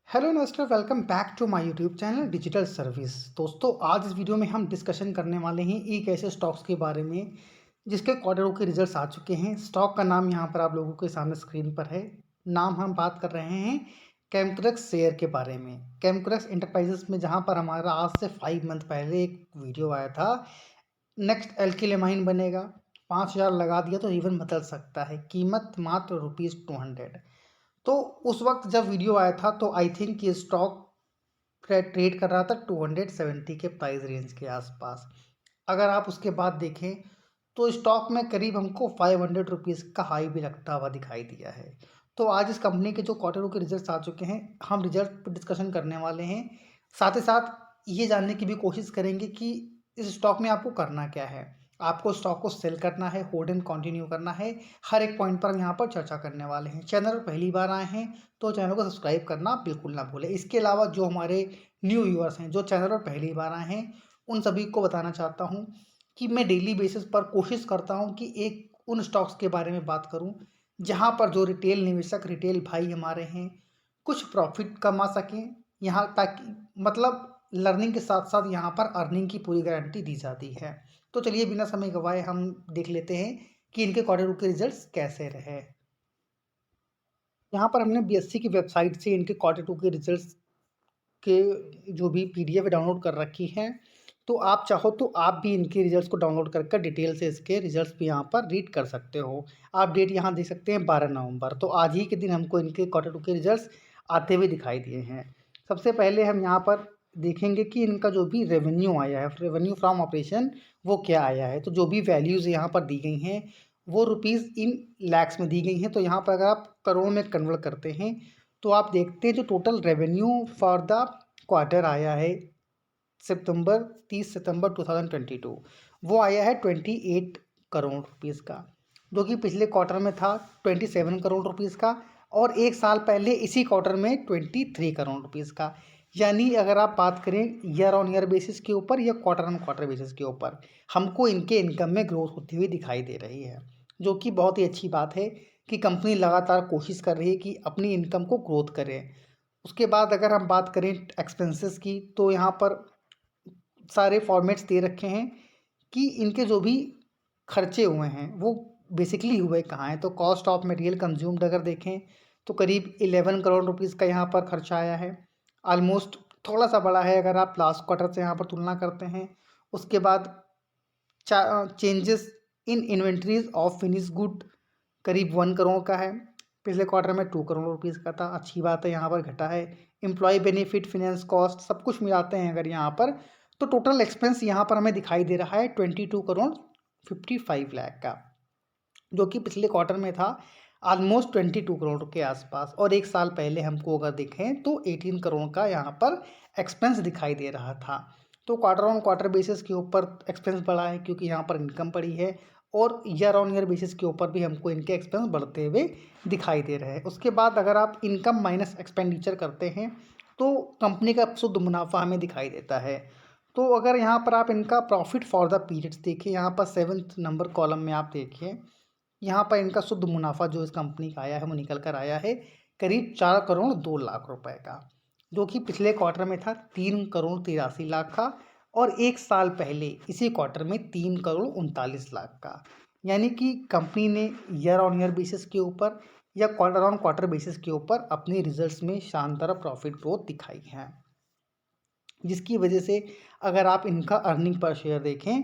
Hello नमस्कार, welcome back to my YouTube channel digital service. दोस्तों, आज इस वीडियो में हम डिस्कशन करने वाले हैं एक ऐसे स्टॉक्स के बारे में जिसके क्वार्टरों के रिजल्ट्स आ चुके हैं। स्टॉक का नाम यहाँ पर आप लोगों के सामने स्क्रीन पर है। नाम हम बात कर रहे हैं कैमक्रक्स शेयर के बारे में। कैमक्रक्स इंटरप्राइजेस में जहाँ पर हमारा आज से 5 मंथ पहले एक वीडियो आया था, नेक्स्ट एल्किलेमाइन बनेगा, 5,000 लगा दिया तो इवन बदल सकता है, कीमत मात्र ₹200। तो उस वक्त जब वीडियो आया था तो आई थिंक ये स्टॉक ट्रेड कर रहा था 270 के प्राइस रेंज के आसपास। अगर आप उसके बाद देखें तो स्टॉक में करीब हमको 500 रुपीज़ का हाई भी लगता हुआ दिखाई दिया है। तो आज इस कंपनी के जो क्वार्टरों के रिजल्ट्स आ चुके हैं, हम रिजल्ट पर डिस्कशन करने वाले हैं। साथ ही साथ ये जानने की भी कोशिश करेंगे कि इस स्टॉक में आपको करना क्या है। आपको स्टॉक को सेल करना है, होल्ड एंड कंटिन्यू करना है। हर एक पॉइंट पर हम यहाँ पर चर्चा करने वाले हैं। चैनल पर पहली बार आए हैं तो चैनल को सब्सक्राइब करना बिल्कुल ना भूलें। इसके अलावा जो हमारे न्यू व्यूअर्स हैं, जो चैनल पर पहली बार आए हैं, उन सभी को बताना चाहता हूँ कि मैं डेली बेसिस पर कोशिश करता हूँ कि एक उन स्टॉक्स के बारे में बात करूँ जहाँ पर जो रिटेल निवेशक, रिटेल भाई हमारे हैं, कुछ प्रॉफिट कमा सकें यहाँ, ताकि मतलब लर्निंग के साथ साथ यहाँ पर अर्निंग की पूरी गारंटी दी जाती है। तो चलिए बिना समय गवाए हम देख लेते हैं कि इनके क्वार्टर के रिजल्ट्स कैसे रहे। यहाँ पर हमने बीएससी की वेबसाइट से इनके क्वार्टर टू के रिजल्ट्स के जो भी पीडीएफ डाउनलोड कर रखी है। तो आप चाहो तो आप भी इनके रिजल्ट्स को डाउनलोड कर डिटेल से इसके रिजल्ट्स भी यहाँ पर रीड कर सकते हो। आप डेट यहाँ देख सकते हैं 12 नवंबर, तो आज ही के दिन हमको इनके क्वार्टर टू के रिजल्ट्स आते हुए दिखाई दिए हैं। सबसे पहले हम यहाँ पर देखेंगे कि इनका जो भी रेवेन्यू आया है, रेवेन्यू फ्रॉम ऑपरेशन, वो क्या आया है। तो जो भी वैल्यूज़ यहाँ पर दी गई हैं वो रुपीज़ इन लैक्स में दी गई हैं। तो यहाँ पर अगर आप करोड़ में कन्वर्ट करते हैं तो आप देखते हैं जो total revenue for the quarter आया है सितंबर 30 सितंबर 2022, वो आया है 28 करोड़ रुपीज़ का, जो कि पिछले क्वार्टर में था 27 करोड़ रुपीज़ का, और एक साल पहले इसी क्वार्टर में 23 करोड़ रुपीज़ का। यानी अगर आप बात करें ईयर ऑन ईयर बेसिस के ऊपर या क्वार्टर ऑन क्वार्टर बेसिस के ऊपर, हमको इनके इनकम में ग्रोथ होती हुई दिखाई दे रही है, जो कि बहुत ही अच्छी बात है कि कंपनी लगातार कोशिश कर रही है कि अपनी इनकम को ग्रोथ करे। उसके बाद अगर हम बात करें एक्सपेंसेस की, तो यहाँ पर सारे फॉर्मेट्स दे रखे हैं कि इनके जो भी खर्चे हुए हैं वो बेसिकली हुए कहाँ हैं। तो कॉस्ट ऑफ मटेरियल कंज्यूम्ड अगर देखें तो करीब 11 करोड़ रुपीज़ का यहाँ पर खर्चा आया है। ऑलमोस्ट थोड़ा सा बड़ा है अगर आप लास्ट क्वार्टर से यहाँ पर तुलना करते हैं। उसके बाद changes in inventories of finish good करीब 1 करोड़ का है। पिछले क्वार्टर में 2 करोड़ रुपीज़ का था, अच्छी बात है, यहाँ पर घटा है। एम्प्लॉय बेनिफिट, फिनेंस कॉस्ट सब कुछ मिलाते हैं अगर यहाँ पर, तो टोटल एक्सपेंस यहाँ पर हमें दिखाई दे रहा है 22 करोड़ 55 लाख का, जो कि पिछले क्वार्टर में था ऑलमोस्ट 22 करोड़ के आसपास। और एक साल पहले हमको अगर देखें तो 18 करोड़ का यहाँ पर एक्सपेंस दिखाई दे रहा था। तो क्वार्टर ऑन क्वार्टर बेसिस के ऊपर एक्सपेंस बढ़ा है क्योंकि यहाँ पर इनकम बढ़ी है, और ईयर ऑन ईयर बेसिस के ऊपर भी हमको इनके एक्सपेंस बढ़ते हुए दिखाई दे रहे हैं। उसके बाद अगर आप इनकम माइनस एक्सपेंडिचर करते हैं तो कंपनी का शुद्ध मुनाफा हमें दिखाई देता है। तो अगर यहाँ पर आप इनका प्रॉफिट फॉर द पीरियड्स देखिए, यहाँ पर 7th नंबर कॉलम में आप देखिए, यहाँ पर इनका शुद्ध मुनाफा जो इस कंपनी का आया है वो निकल कर आया है करीब 4 करोड़ 2 लाख रुपए का, जो कि पिछले क्वार्टर में था 3 करोड़ 83 लाख का, और एक साल पहले इसी क्वार्टर में 3 करोड़ 39 लाख का। यानी कि कंपनी ने ईयर ऑन ईयर बेसिस के ऊपर या क्वार्टर ऑन क्वार्टर बेसिस के ऊपर अपने रिजल्ट्स में शानदार प्रॉफिट ग्रोथ दिखाई है, जिसकी वजह से अगर आप इनका अर्निंग पर शेयर देखें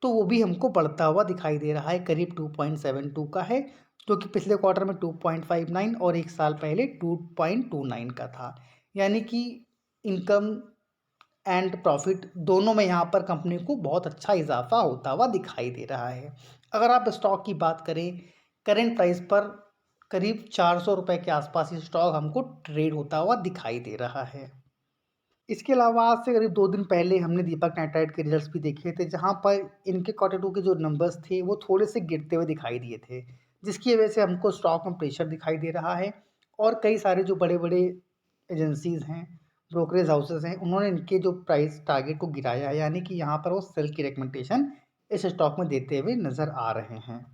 तो वो भी हमको बढ़ता हुआ दिखाई दे रहा है, करीब 2.72 का है, जो कि पिछले क्वार्टर में 2.59 और एक साल पहले 2.29 का था। यानी कि इनकम एंड प्रॉफिट दोनों में यहाँ पर कंपनी को बहुत अच्छा इजाफा होता हुआ दिखाई दे रहा है। अगर आप स्टॉक की बात करें, करेंट प्राइस पर करीब 400 रुपये के आसपास ये स्टॉक हमको ट्रेड होता हुआ दिखाई दे रहा है। इसके अलावा आज से करीब 2 दिन पहले हमने दीपक नाइट्राइट के रिजल्ट्स भी देखे थे, जहाँ पर इनके क्वार्टर टू के जो नंबर्स थे वो थोड़े से गिरते हुए दिखाई दिए थे, जिसकी वजह से हमको स्टॉक में प्रेशर दिखाई दे रहा है। और कई सारे जो बड़े बड़े एजेंसीज़ हैं, ब्रोकरेज हाउसेज हैं, उन्होंने इनके जो प्राइस टारगेट को गिराया है, यानी कि यहाँ पर वो सेल की रिकमेंडेशन इस स्टॉक में देते हुए नज़र आ रहे हैं।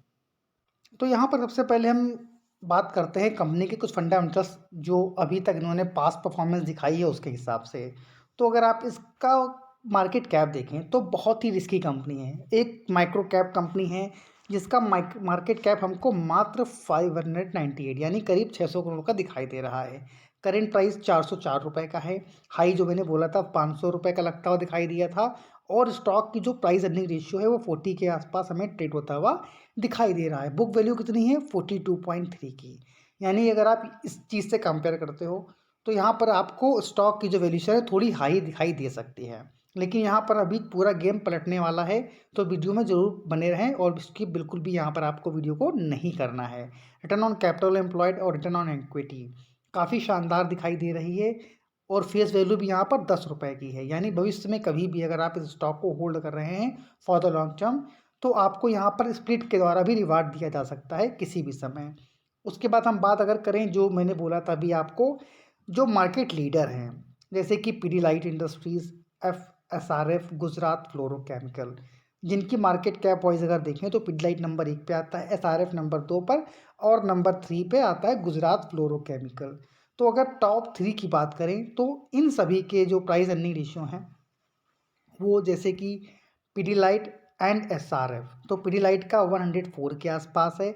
तो यहाँ पर सबसे पहले हम बात करते हैं कंपनी के कुछ फंडामेंटल्स जो अभी तक इन्होंने पास्ट परफॉर्मेंस दिखाई है उसके हिसाब से। तो अगर आप इसका मार्केट कैप देखें तो बहुत ही रिस्की कंपनी है। एक माइक्रो कैप कंपनी है जिसका मार्केट कैप हमको मात्र 598 यानी करीब 600 करोड़ का दिखाई दे रहा है। करेंट प्राइस 404 रुपये का है। हाई जो मैंने बोला था 500 रुपये का लगता हुआ दिखाई दिया था। और स्टॉक की जो प्राइस अर्निंग रेशियो है वो 40 के आसपास हमें ट्रेड होता हुआ दिखाई दे रहा है। बुक वैल्यू कितनी है 42.3 की। यानी अगर आप इस चीज़ से कंपेयर करते हो तो यहाँ पर आपको स्टॉक की जो वैल्यूशन है थोड़ी हाई दिखाई दे सकती है। लेकिन यहाँ पर अभी पूरा गेम पलटने वाला है तो वीडियो में ज़रूर बने रहें और इसकी बिल्कुल भी यहाँ पर आपको वीडियो को नहीं करना है। रिटर्न ऑन कैपिटल एम्प्लॉयड और रिटर्न ऑन इक्विटी काफ़ी शानदार दिखाई दे रही है। और फेस वैल्यू भी यहाँ पर 10 रुपये की है। यानी भविष्य में कभी भी अगर आप इस स्टॉक को होल्ड कर रहे हैं फॉर द लॉन्ग टर्म तो आपको यहाँ पर स्प्लिट के द्वारा भी रिवार्ड दिया जा सकता है किसी भी समय। उसके बाद हम बात अगर करें जो मैंने बोला था अभी आपको, जो मार्केट लीडर हैं जैसे कि Pidilite industries, SRF, Gujarat fluorochemical, जिनकी मार्केट कैप वाइज अगर देखें तो पीडीलाइट नंबर 1 पे आता है, एसआरएफ नंबर 2 पर और नंबर 3 पे आता है गुजरात फ्लोरोकेमिकल। तो अगर टॉप 3 की बात करें तो इन सभी के जो प्राइस अर्निंग रेशियो हैं वो जैसे कि पीडीलाइट एंड एसआरएफ, तो पीडीलाइट का 104 के आसपास है।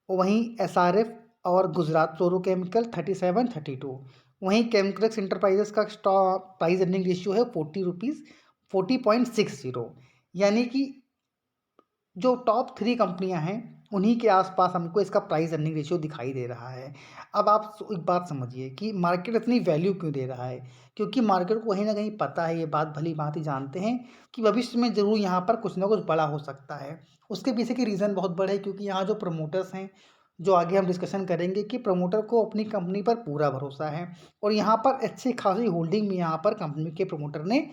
वहीं एसआरएफ और गुजरात फ्लोरोकेमिकल 37-32। वहीं केमक्रेक्स इंटरप्राइजेस का स्टॉक प्राइस अर्निंग रेशियो है 40.60। यानी कि जो टॉप 3 कंपनियां हैं उन्हीं के आसपास हमको इसका प्राइस अर्निंग रेशियो दिखाई दे रहा है। अब आप एक बात समझिए कि मार्केट इतनी वैल्यू क्यों दे रहा है, क्योंकि मार्केट को कहीं ना कहीं पता है, ये बात भली भांति जानते हैं कि भविष्य में ज़रूर यहाँ पर कुछ ना कुछ बड़ा हो सकता है। उसके पीछे की रीज़न बहुत बड़े हैं क्योंकि यहाँ जो प्रमोटर्स हैं, जो आगे हम डिस्कशन करेंगे कि प्रमोटर को अपनी कंपनी पर पूरा भरोसा है और यहाँ पर अच्छी खासी होल्डिंग भी यहाँ पर कंपनी के प्रमोटर ने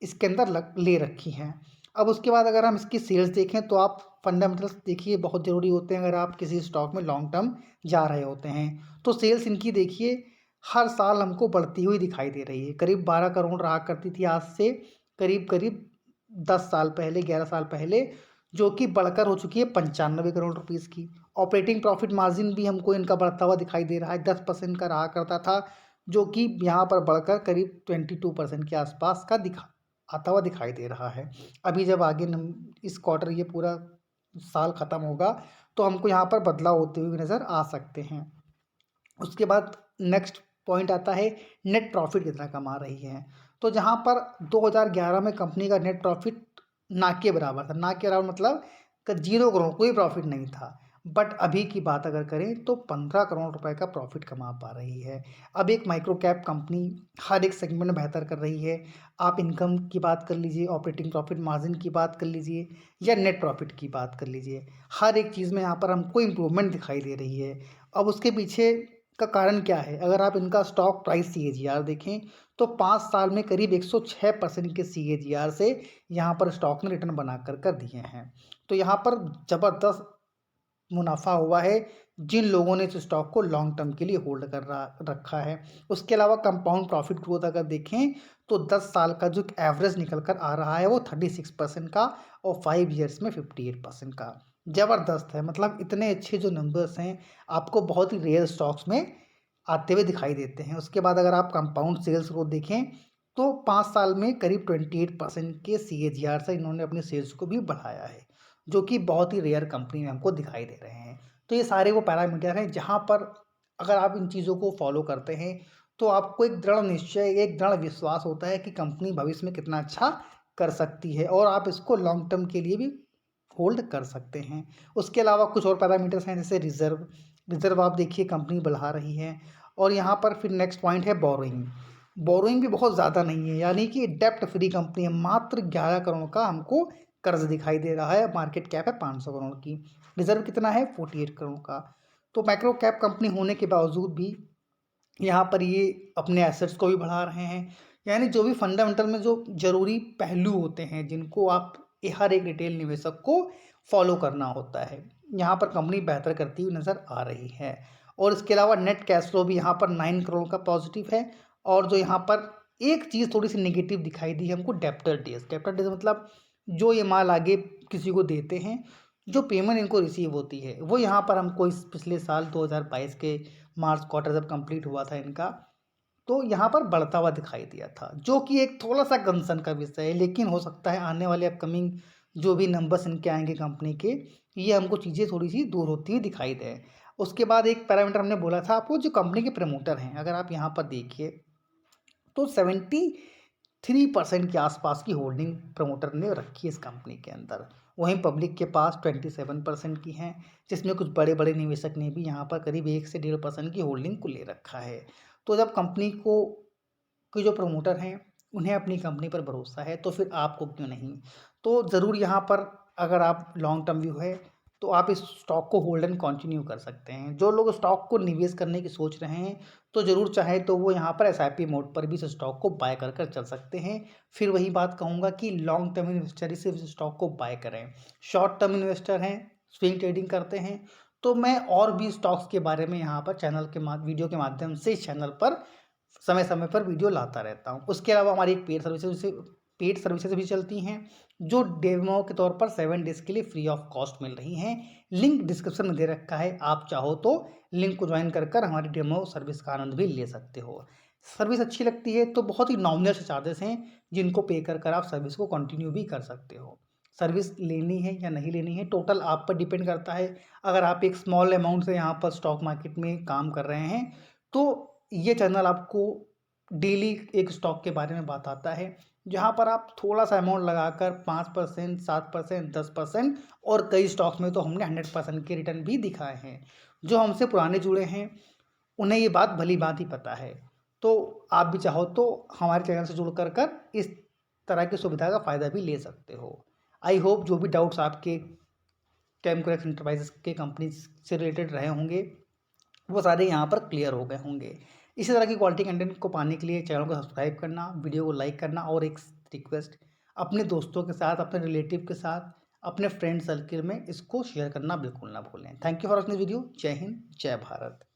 इसके अंदर ले रखी हैं। अब उसके बाद अगर हम इसकी सेल्स देखें तो आप फंडामेंटल्स देखिए बहुत ज़रूरी होते हैं अगर आप किसी स्टॉक में लॉन्ग टर्म जा रहे होते हैं। तो सेल्स इनकी देखिए हर साल हमको बढ़ती हुई दिखाई दे रही है। करीब 12 करोड़ रहा करती थी आज से करीब करीब 10 साल पहले, 11 साल पहले, जो कि बढ़कर हो चुकी है 95 करोड़ रुपीज़ की। ऑपरेटिंग प्रॉफिट मार्जिन भी हमको इनका बढ़ता हुआ दिखाई दे रहा है। 10% का रहा करता था जो कि यहाँ पर बढ़कर करीब 22% के आसपास का आता हुआ दिखाई दे रहा है। अभी जब आगे इस क्वार्टर ये पूरा साल ख़त्म होगा तो हमको यहाँ पर बदलाव होते हुए नज़र आ सकते हैं। उसके बाद नेक्स्ट पॉइंट आता है नेट प्रॉफिट कितना कमा रही है। तो जहाँ पर 2011 में कंपनी का नेट प्रॉफिट ना के बराबर था, ना के बराबर मतलब 0 करोड़, कोई प्रॉफिट नहीं था। बट अभी की बात अगर करें तो 15 करोड़ रुपए का प्रॉफिट कमा पा रही है। अब एक माइक्रो कैप कंपनी हर एक सेगमेंट में बेहतर कर रही है। आप इनकम की बात कर लीजिए, ऑपरेटिंग प्रॉफिट मार्जिन की बात कर लीजिए या नेट प्रॉफिट की बात कर लीजिए, हर एक चीज़ में यहाँ पर हमको इम्प्रूवमेंट दिखाई दे रही है। अब उसके पीछे का कारण क्या है, अगर आप इनका स्टॉक प्राइस सीएजीआर देखें तो 5 साल में करीब 106% के सीएजीआर से यहाँ पर स्टॉक ने रिटर्न बना कर दिए हैं। तो यहाँ पर ज़बरदस्त मुनाफा हुआ है जिन लोगों ने इस स्टॉक को लॉन्ग टर्म के लिए होल्ड कर रखा है। उसके अलावा कंपाउंड प्रॉफिट ग्रोथ अगर देखें तो 10 साल का जो एवरेज निकल कर आ रहा है वो 36% का और 5 ईयर्स में 58% का। ज़बरदस्त है, मतलब इतने अच्छे जो नंबर्स हैं आपको बहुत ही रेयर स्टॉक्स में आते हुए दिखाई देते हैं। उसके बाद अगर आप कंपाउंड सेल्स ग्रोथ देखें तो 5 साल में करीब 28% के सीएजीआर से इन्होंने अपनी सेल्स को भी बढ़ाया है, जो कि बहुत ही रेयर कंपनी में हमको दिखाई दे रहे हैं। तो ये सारे वो पैरामीटर हैं जहाँ पर अगर आप इन चीज़ों को फॉलो करते हैं तो आपको एक दृढ़ निश्चय, एक दृढ़ विश्वास होता है कि कंपनी भविष्य में कितना अच्छा कर सकती है और आप इसको लॉन्ग टर्म के लिए भी होल्ड कर सकते हैं। उसके अलावा कुछ और पैरामीटर्स हैं जैसे रिजर्व। रिजर्व आप देखिए कंपनी बढ़ा रही है। और यहाँ पर फिर नेक्स्ट पॉइंट है बोरोइंग। बोरोइंग भी बहुत ज़्यादा नहीं है, यानी कि डेप्ट फ्री कंपनी है। मात्र 11 करोड़ का हमको कर्ज दिखाई दे रहा है। मार्केट कैप है 500 करोड़ की। रिजर्व कितना है 48 करोड़ का। तो माइक्रो कैप कंपनी होने के बावजूद भी यहाँ पर ये अपने एसेट्स को भी बढ़ा रहे हैं। यानी जो भी फंडामेंटल में जो ज़रूरी पहलू होते हैं जिनको आप हर एक रिटेल निवेशक को फॉलो करना होता है, यहाँ पर कंपनी बेहतर करती हुई नज़र आ रही है। और इसके अलावा नेट कैश फ्लो भी यहाँ पर 9 करोड़ का पॉजिटिव है। और जो यहाँ पर एक चीज़ थोड़ी सी नेगेटिव दिखाई दी है हमको, डेप्टर डेज। डेप्टर डेज मतलब जो ये माल आगे किसी को देते हैं जो पेमेंट इनको रिसीव होती है वो यहाँ पर हमको इस पिछले साल 2022 के मार्च क्वार्टर जब कंप्लीट हुआ था इनका, तो यहाँ पर बढ़ता हुआ दिखाई दिया था, जो कि एक थोड़ा-सा कंसर्न का विषय है। लेकिन हो सकता है आने वाले अपकमिंग जो भी नंबर्स इनके आएँगे कंपनी के, ये हमको चीज़ें थोड़ी-सी दूर होती हुई दिखाई दें। उसके बाद एक पैरामीटर हमने बोला था आपको, जो कंपनी के प्रमोटर हैं, अगर आप यहाँ पर देखिए तो 73% के आसपास की होल्डिंग प्रमोटर ने रखी है इस कंपनी के अंदर। वहीं पब्लिक के पास 27% की हैं, जिसमें कुछ बड़े-बड़े निवेशक ने भी यहाँ पर करीब 1 से 1.5% की होल्डिंग को ले रखा है। तो जब कंपनी को के जो प्रमोटर हैं, उन्हें अपनी कंपनी पर भरोसा है, तो फिर आपको क्यों नहीं? तो ज़रूर यहाँ पर अगर आप लॉन्ग टर्म व्यू है, तो आप इस स्टॉक को होल्ड एंड कंटिन्यू कर सकते हैं। जो लोग स्टॉक को निवेश करने की सोच रहे हैं, तो ज़रूर चाहे तो वो यहाँ पर एसआईपी मोड पर भी इस स्टॉक को बाय कर चल सकते हैं। फिर वही बात कहूँगा कि लॉन्ग टर्म इन्वेस्टर ही सिर्फ इस स्टॉक को बाय करें। शॉर्ट टर्म इन्वेस्टर हैं, स्विंग ट्रेडिंग करते हैं, तो मैं और भी स्टॉक्स के बारे में यहाँ पर वीडियो के माध्यम से इस चैनल पर समय-समय पर वीडियो लाता रहता हूँ। उसके अलावा हमारी एक पेड सर्विसेज़ भी चलती हैं, जो डेमो के तौर पर 7 डेज़ के लिए फ्री ऑफ कॉस्ट मिल रही हैं। लिंक डिस्क्रिप्शन में दे रखा है, आप चाहो तो लिंक को जॉइन कर हमारी डेमो सर्विस का आनंद भी ले सकते हो। सर्विस अच्छी लगती है तो बहुत ही नॉमिनल से चार्जेस हैं, जिनको पे कर आप सर्विस को कंटिन्यू भी कर सकते हो। सर्विस लेनी है या नहीं लेनी है, टोटल आप पर डिपेंड करता है। अगर आप एक स्मॉल अमाउंट से यहाँ पर स्टॉक मार्केट में काम कर रहे हैं, तो ये चैनल आपको डेली एक स्टॉक के बारे में बताता है, जहाँ पर आप थोड़ा-सा अमाउंट लगाकर 5%, 7%, 10% और कई स्टॉक्स में तो हमने 100% के रिटर्न भी दिखाए हैं। जो हमसे पुराने जुड़े हैं, उन्हें ये बात भली-भाँति पता है। तो आप भी चाहो तो हमारे चैनल से जुड़ कर इस तरह की सुविधा का फ़ायदा भी ले सकते हो। आई होप जो भी डाउट्स आपके कैमकोरेक्स एंटरप्राइज़ेज़ के कंपनी से रिलेटेड रहे होंगे, वो सारे यहाँ पर क्लियर हो गए होंगे। इसी तरह की क्वालिटी कंटेंट को पाने के लिए चैनल को सब्सक्राइब करना, वीडियो को लाइक करना और एक रिक्वेस्ट, अपने दोस्तों के साथ, अपने रिलेटिव के साथ, अपने फ्रेंड सर्किल में इसको शेयर करना बिल्कुल ना भूलें। Thank you for watching this video. जय हिंद, जय भारत।